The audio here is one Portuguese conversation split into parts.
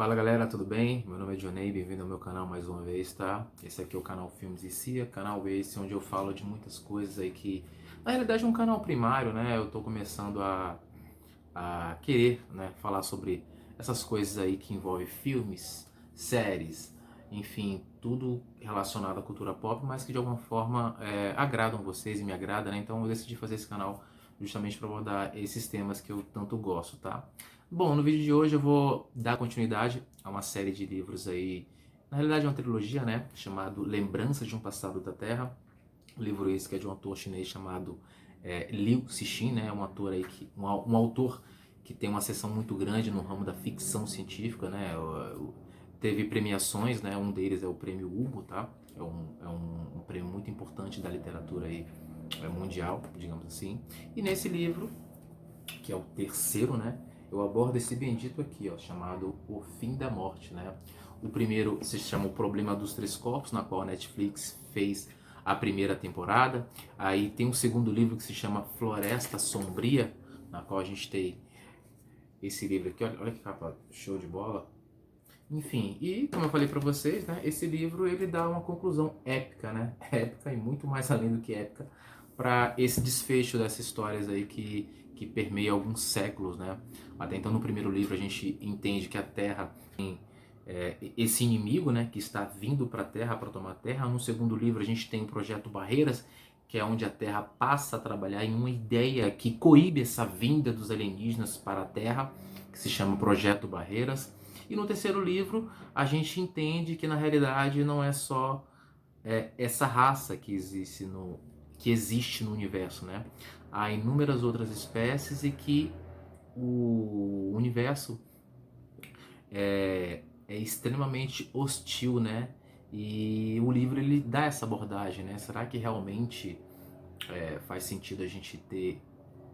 Fala galera, tudo bem? Meu nome é Dionei, bem-vindo ao meu canal mais uma vez, tá? Esse aqui é o canal Filmes e Cia, canal esse onde eu falo de muitas coisas aí que, na realidade, é um canal primário, né? Eu tô começando a querer, né, falar sobre essas coisas aí que envolvem filmes, séries, enfim, tudo relacionado à cultura pop, mas que de alguma forma agradam vocês e me agrada, né? Então eu decidi fazer esse canal justamente para abordar esses temas que eu tanto gosto, tá? Bom, no vídeo de hoje eu vou dar continuidade a uma série de livros aí, na realidade é uma trilogia, né, chamado Lembranças de um Passado da Terra. O livro esse que é de um autor chinês chamado Liu Cixin, né, um ator aí um autor que tem uma seção muito grande no ramo da ficção científica, né, teve premiações, né, um deles é o prêmio Hugo, tá, é um prêmio muito importante da literatura aí, mundial, digamos assim, e nesse livro que é o terceiro, né? Eu abordo esse bendito aqui, ó, chamado O Fim da Morte, né? O primeiro se chama O Problema dos Três Corpos, na qual a Netflix fez a primeira temporada. Aí tem um segundo livro que se chama Floresta Sombria, na qual a gente tem esse livro aqui, olha que capa show de bola. Enfim, e como eu falei para vocês, né, esse livro ele dá uma conclusão épica, né? Épica e muito mais além do que épica para esse desfecho dessas histórias aí que permeia alguns séculos, né? Até então no primeiro livro a gente entende que a Terra tem esse inimigo, né, que está vindo para a Terra para tomar a Terra. No segundo livro a gente tem o projeto Barreiras, que é onde a Terra passa a trabalhar em uma ideia que coíbe essa vinda dos alienígenas para a Terra, que se chama Projeto Barreiras. E no terceiro livro, a gente entende que na realidade não é só essa raça que existe no universo, né? Há inúmeras outras espécies e que o universo é extremamente hostil, né? E o livro ele dá essa abordagem, né? Será que realmente faz sentido a gente ter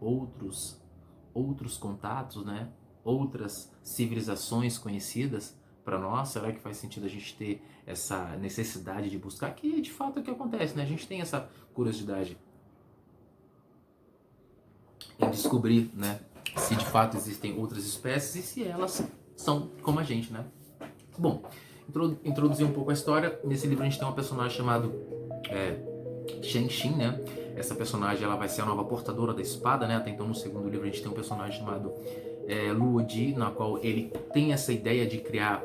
outros outros contatos, né? Outras civilizações conhecidas para nós? Será que faz sentido a gente ter essa necessidade de buscar? Que de fato é o que acontece, né? A gente tem essa curiosidade em descobrir, né? Se de fato existem outras espécies e se elas são como a gente, né? Bom, introduzir um pouco a história. Nesse livro a gente tem um personagem chamado Shang Xin, né? Essa personagem ela vai ser a nova portadora da espada, né? Até então no segundo livro a gente tem um personagem chamado Luo Di, na qual ele tem essa ideia de criar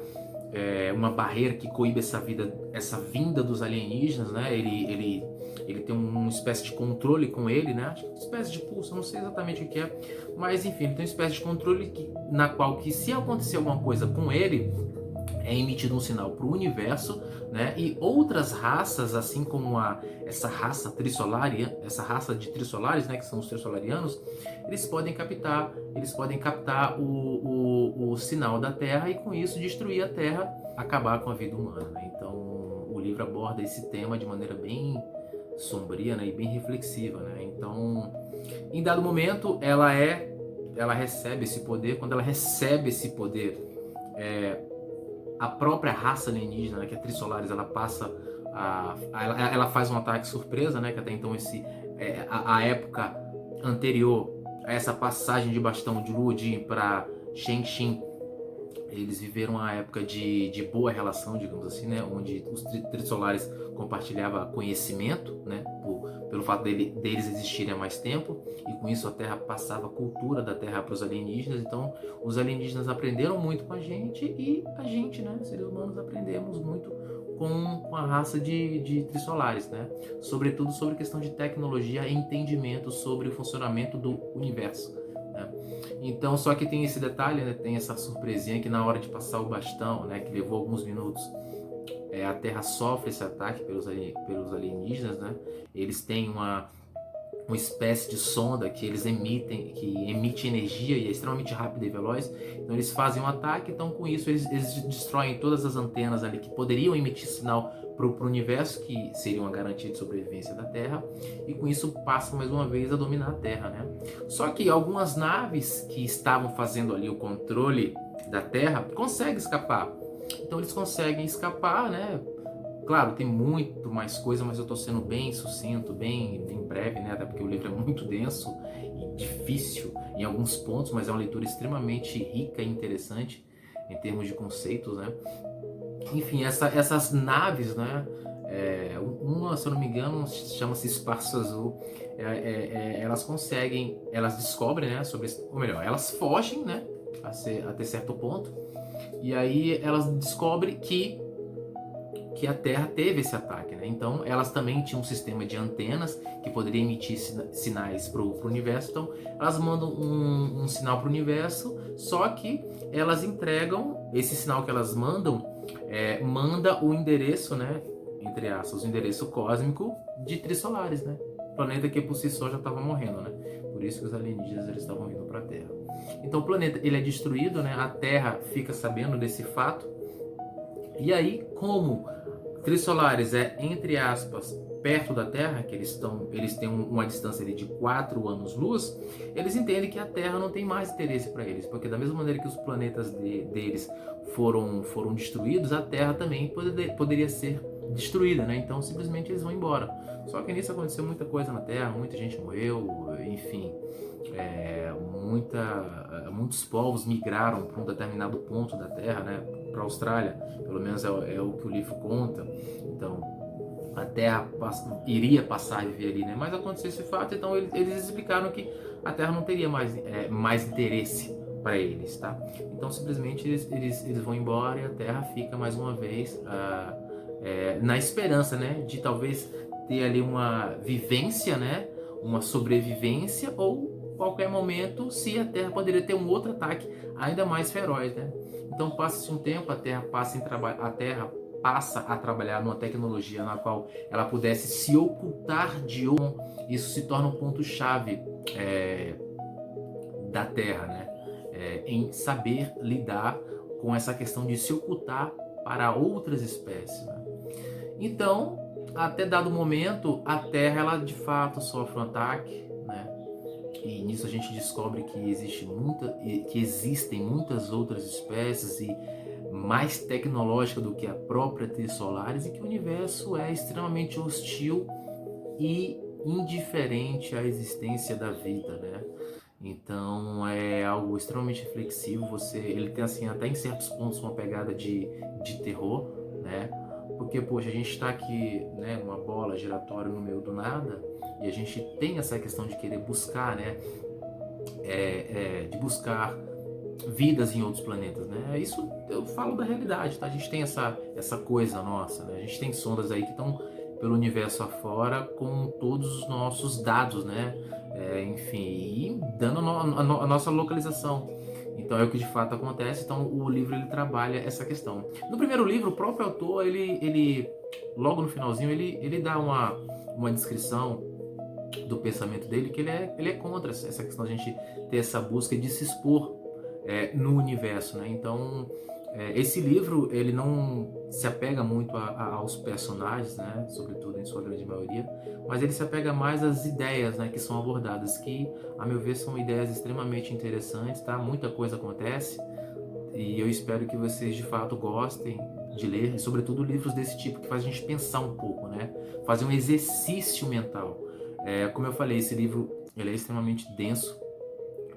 uma barreira que coíbe essa vinda dos alienígenas, né? Ele tem uma espécie de controle com ele, né? Acho que uma espécie de pulso, não sei exatamente o que é, mas enfim, ele tem uma espécie de controle na qual que se acontecer alguma coisa com ele, é emitido um sinal para o universo, né? E outras raças, assim como essa raça trissolaria, essa raça de trissolares, né? Que são os trissolarianos, eles podem captar o sinal da Terra e com isso destruir a Terra, acabar com a vida humana, né? Então o livro aborda esse tema de maneira bem sombria, né? E bem reflexiva, né? Então, em dado momento, ela recebe esse poder. Quando ela recebe esse poder, a própria raça alienígena, né, que é Trissolares, ela passa ela faz um ataque surpresa, né, que até então a época anterior a essa passagem de bastão de Luo Di para Shang Xin, eles viveram uma época de boa relação, digamos assim, né, onde os Trissolares compartilhavam conhecimento, né, pelo fato deles existirem há mais tempo, e com isso a Terra passava a cultura da Terra para os alienígenas. Então os alienígenas aprenderam muito com a gente e a gente, né, seres humanos, aprendemos muito com a raça de Trissolares, né, sobretudo sobre questão de tecnologia e entendimento sobre o funcionamento do universo, né? Então, só que tem esse detalhe, né, tem essa surpresinha que na hora de passar o bastão, né, que levou alguns minutos, a Terra sofre esse ataque pelos alienígenas, né? Eles têm uma espécie de sonda que eles emitem, que emite energia e é extremamente rápida e veloz. Então eles fazem um ataque, então com isso eles destroem todas as antenas ali que poderiam emitir sinal para o universo, que seria uma garantia de sobrevivência da Terra, e com isso passam mais uma vez a dominar a Terra, né? Só que algumas naves que estavam fazendo ali o controle da Terra conseguem escapar. Então eles conseguem escapar, né? Claro, tem muito mais coisa, mas eu estou sendo bem sucinto, bem breve, né? Até porque o livro é muito denso e difícil em alguns pontos, mas é uma leitura extremamente rica e interessante. em termos de conceitos, né? Enfim, essas naves, né? Uma, se eu não me engano, chama-se Espaço Azul. Elas conseguem, elas descobrem, né? Ou melhor, elas fogem, né? Até certo ponto. E aí elas descobrem que a Terra teve esse ataque, né? Então elas também tinham um sistema de antenas que poderia emitir sinais para o universo. Então elas mandam um sinal para o universo, só que elas entregam esse sinal que elas mandam, manda o endereço, né? Entre aspas, o endereço cósmico de Trissolares, né? O planeta que por si só já estava morrendo, né? Por isso que os alienígenas eles estavam vindo para a Terra. Então o planeta ele é destruído, né? A Terra fica sabendo desse fato. E aí, como Trissolares é, entre aspas, perto da Terra, que eles têm uma distância ali de 4 anos-luz, eles entendem que a Terra não tem mais interesse para eles, porque da mesma maneira que os planetas deles foram destruídos, a Terra também poderia ser destruída, né? Então simplesmente eles vão embora. Só que nisso aconteceu muita coisa na Terra, muita gente morreu, enfim, muitos povos migraram para um determinado ponto da Terra, né? Para a Austrália, pelo menos é o que o livro conta. Então a Terra iria passar a viver ali, né? Mas aconteceu esse fato, então eles explicaram que a Terra não teria mais interesse para eles, tá? Então simplesmente eles vão embora e a Terra fica mais uma vez na esperança, né? De talvez ter ali uma vivência, né? Uma sobrevivência, ou qualquer momento, se a Terra poderia ter um outro ataque ainda mais feroz, né? Então passa-se um tempo, a Terra passa a trabalhar numa tecnologia na qual ela pudesse se ocultar de um. Isso se torna um ponto-chave da Terra, né? Em saber lidar com essa questão de se ocultar para outras espécies, né? Então, até dado momento, a Terra ela de fato sofre um ataque, né? E nisso a gente descobre que existem muitas outras espécies e mais tecnológica do que a própria Trissolares, e que o universo é extremamente hostil e indiferente à existência da vida, né? Então é algo extremamente reflexivo. Ele tem assim até em certos pontos uma pegada de terror, né? Porque poxa, a gente está aqui, né, numa bola giratória no meio do nada, e a gente tem essa questão de querer buscar, né? De buscar vidas em outros planetas, né? Isso eu falo da realidade, tá? A gente tem essa coisa nossa, né? A gente tem sondas aí que estão pelo universo afora com todos os nossos dados, né? Enfim, e dando a nossa localização. Então é o que de fato acontece. Então o livro ele trabalha essa questão. No primeiro livro, o próprio autor, ele logo no finalzinho, ele dá uma descrição do pensamento dele, que ele é contra essa questão de a gente ter essa busca de se expor no universo, né? Então esse livro ele não se apega muito aos personagens, né? Sobretudo em sua grande maioria, mas ele se apega mais às ideias, né, que são abordadas, que a meu ver são ideias extremamente interessantes, tá? Muita coisa acontece e eu espero que vocês de fato gostem de ler, e sobretudo livros desse tipo que faz a gente pensar um pouco, né? Fazer um exercício mental. Como eu falei, esse livro ele é extremamente denso,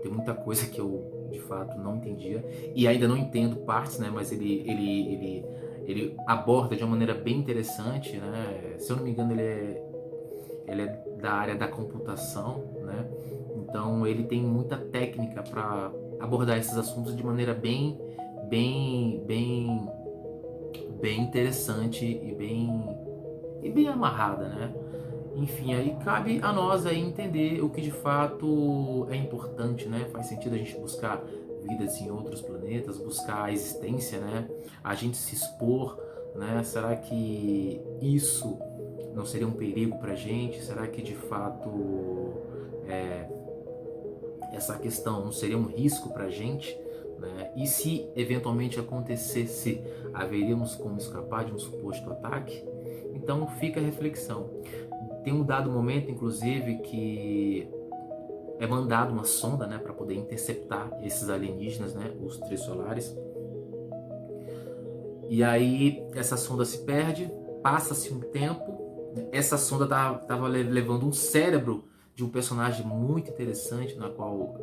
tem muita coisa que eu de fato não entendia e ainda não entendo partes, né? Mas ele aborda de uma maneira bem interessante, né? Se eu não me engano, ele é da área da computação, né? Então ele tem muita técnica para abordar esses assuntos de maneira bem interessante e bem amarrada, né? Enfim, aí cabe a nós aí entender o que de fato é importante, né? Faz sentido a gente buscar vidas em outros planetas, buscar a existência, né? A gente se expor, né? Será que isso não seria um perigo pra gente? Será que de fato essa questão não seria um risco pra gente, né? E se eventualmente acontecesse, haveríamos como escapar de um suposto ataque? Então fica a reflexão. Tem um dado momento, inclusive, que é mandado uma sonda, né, para poder interceptar esses alienígenas, né, os Trissolares. E aí essa sonda se perde, passa-se um tempo. Essa sonda estava levando um cérebro de um personagem muito interessante, na qual,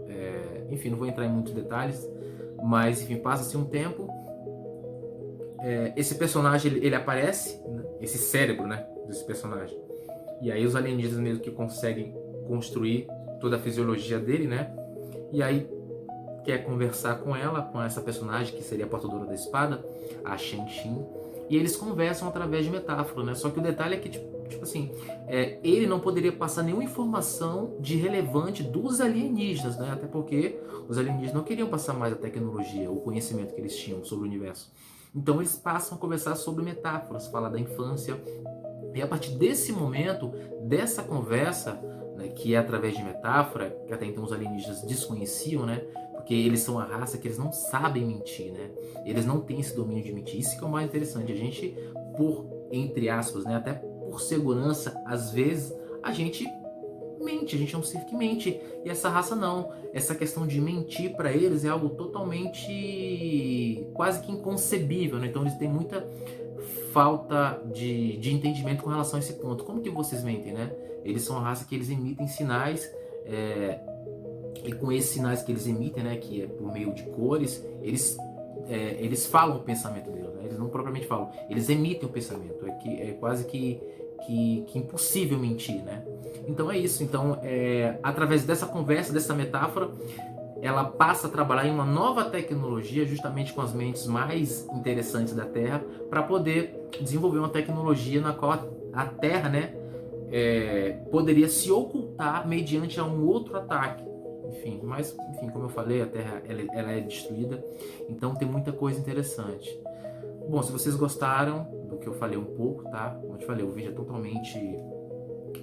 enfim, não vou entrar em muitos detalhes, Mas, enfim, passa-se um tempo, esse personagem, ele aparece, né? Esse cérebro, né, desse personagem. E aí os alienígenas mesmo que conseguem construir toda a fisiologia dele, né? E aí quer conversar com ela, com essa personagem que seria a portadora da espada, a Shen-Xin. E eles conversam através de metáfora, né? Só que o detalhe é que, tipo assim, ele não poderia passar nenhuma informação de relevante dos alienígenas, né? Até porque os alienígenas não queriam passar mais a tecnologia, o conhecimento que eles tinham sobre o universo. Então eles passam a conversar sobre metáforas, falar da infância. E a partir desse momento, dessa conversa, né, que é através de metáfora, que até então os alienígenas desconheciam, né? Porque eles são a raça que eles não sabem mentir, né? Eles não têm esse domínio de mentir. Isso que é o mais interessante. A gente, entre aspas, né, até por segurança, às vezes a gente mente, a gente é um ser que mente. E essa raça não. Essa questão de mentir para eles é algo totalmente quase que inconcebível, né? Então eles têm muita falta de entendimento com relação a esse ponto. Como que vocês mentem, né? Eles são uma raça que eles emitem sinais, e com esses sinais que eles emitem, né, que é por meio de cores, eles falam o pensamento deles, né? Eles não propriamente falam, eles emitem o pensamento. É quase que impossível mentir, né? Então é isso. Então, através dessa conversa, dessa metáfora, ela passa a trabalhar em uma nova tecnologia, justamente com as mentes mais interessantes da Terra, para poder desenvolver uma tecnologia na qual a Terra, né, poderia se ocultar mediante a um outro ataque. Enfim, como eu falei, a Terra ela é destruída, então tem muita coisa interessante. Bom, se vocês gostaram do que eu falei um pouco, tá? Como eu te falei, o vídeo é totalmente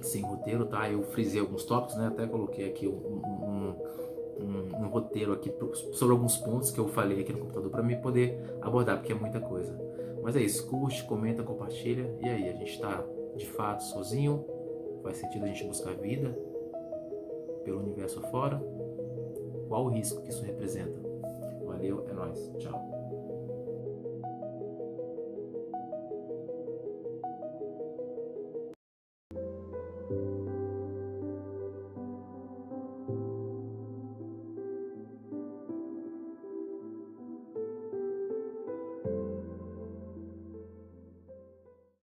sem roteiro, tá? Eu frisei alguns tópicos, né? Até coloquei aqui um roteiro aqui sobre alguns pontos que eu falei aqui no computador para me poder abordar, porque é muita coisa. Mas é isso, curte, comenta, compartilha. E aí, a gente está de fato sozinho? Faz sentido a gente buscar vida pelo universo afora? Qual o risco que isso representa? Valeu, é nóis, tchau.